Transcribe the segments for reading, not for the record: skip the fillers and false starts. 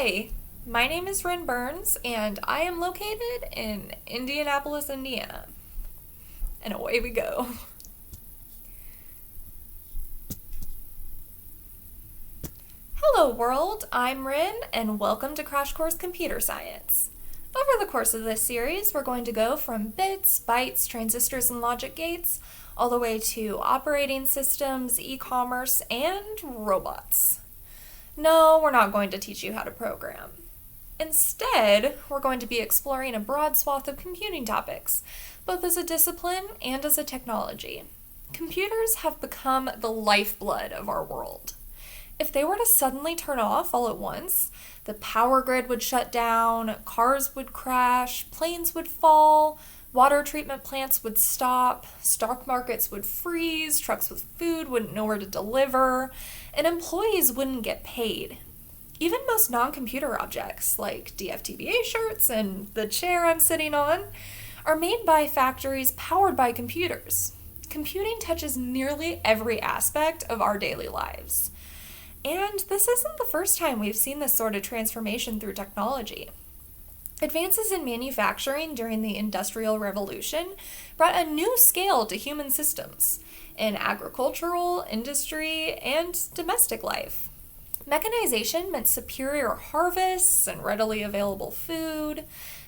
Hi, my name is Ren Burns, and I am located in Indianapolis, Indiana. And away we go. Hello, world. I'm Ren, and welcome to Crash Course Computer Science. Over the course of this series, we're going to go from bits, bytes, transistors, and logic gates, all the way to operating systems, e-commerce, and robots. No, we're not going to teach you how to program. Instead, we're going to be exploring a broad swath of computing topics, both as a discipline and as a technology. Computers have become the lifeblood of our world. If they were to suddenly turn off all at once, the power grid would shut down, cars would crash, planes would fall, water treatment plants would stop, stock markets would freeze, trucks with food wouldn't know where to deliver, and employees wouldn't get paid. Even most non-computer objects, like DFTBA shirts and the chair I'm sitting on, are made by factories powered by computers. Computing touches nearly every aspect of our daily lives. And this isn't the first time we've seen this sort of transformation through technology. Advances in manufacturing during the Industrial Revolution brought a new scale to human systems in agricultural, industry, and domestic life. Mechanization meant superior harvests and readily available food,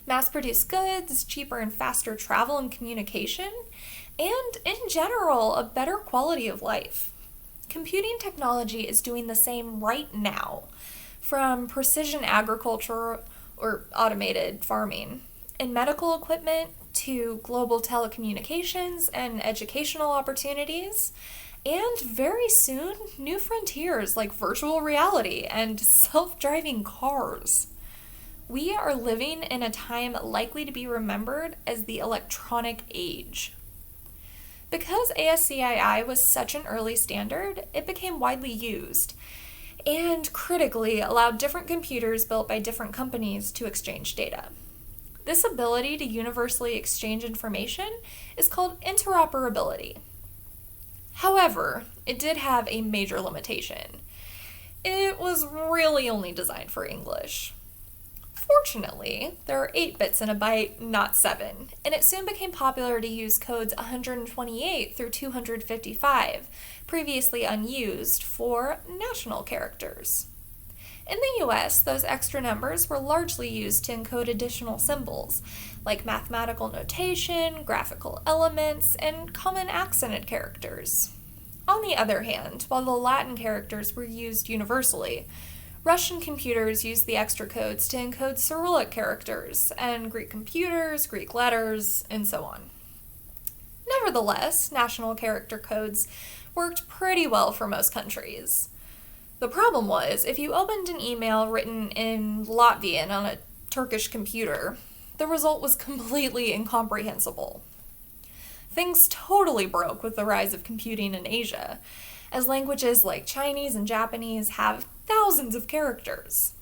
mass-produced goods, cheaper and faster travel and communication, and, in general, a better quality of life. Computing technology is doing the same right now, from precision agriculture or automated farming, in medical equipment to global telecommunications and educational opportunities, and very soon, new frontiers like virtual reality and self-driving cars. We are living in a time likely to be remembered as the electronic age. Because ASCII was such an early standard, it became widely used and critically allowed different computers built by different companies to exchange data. This ability to universally exchange information is called interoperability. However, it did have a major limitation. It was really only designed for English. Fortunately, there are 8 bits in a byte, not 7, and it soon became popular to use codes 128 through 255, previously unused, for national characters. In the US, those extra numbers were largely used to encode additional symbols, like mathematical notation, graphical elements, and common accented characters. On the other hand, while the Latin characters were used universally, Russian computers used the extra codes to encode Cyrillic characters, and Greek computers, Greek letters, and so on. Nevertheless, national character codes worked pretty well for most countries. The problem was, if you opened an email written in Latvian on a Turkish computer, the result was completely incomprehensible. Things totally broke with the rise of computing in Asia, as languages like Chinese and Japanese have thousands of characters.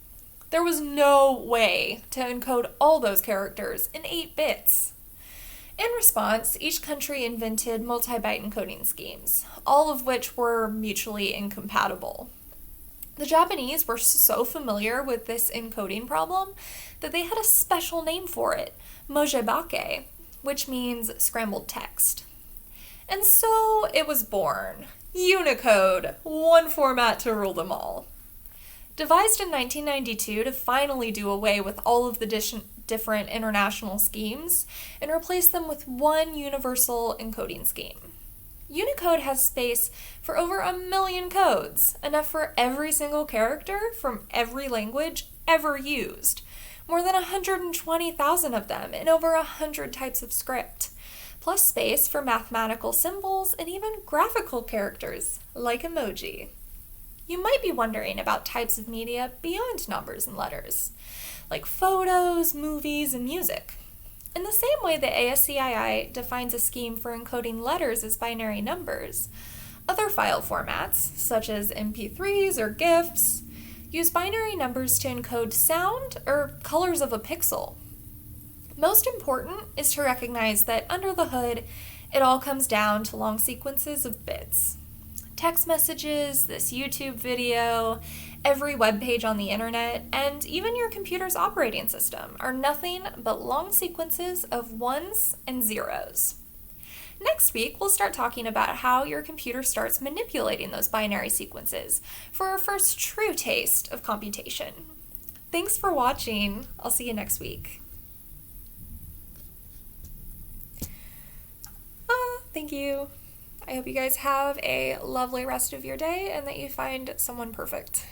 There was no way to encode all those characters in 8 bits. In response, each country invented multi-byte encoding schemes, all of which were mutually incompatible. The Japanese were so familiar with this encoding problem that they had a special name for it, mojibake, which means scrambled text. And so it was born. Unicode, one format to rule them all. Devised in 1992 to finally do away with all of the different international schemes and replace them with one universal encoding scheme. Unicode has space for over 1 million codes, enough for every single character from every language ever used, more than 120,000 of them in over 100 types of script, plus space for mathematical symbols and even graphical characters, like emoji. You might be wondering about types of media beyond numbers and letters, like photos, movies, and music. In the same way that ASCII defines a scheme for encoding letters as binary numbers, other file formats, such as MP3s or GIFs, use binary numbers to encode sound or colors of a pixel. Most important is to recognize that under the hood, it all comes down to long sequences of bits. Text messages, this YouTube video, every web page on the internet, and even your computer's operating system are nothing but long sequences of ones and zeros. Next week, we'll start talking about how your computer starts manipulating those binary sequences for our first true taste of computation. Thanks for watching. I'll see you next week. Thank you. I hope you guys have a lovely rest of your day and that you find someone perfect.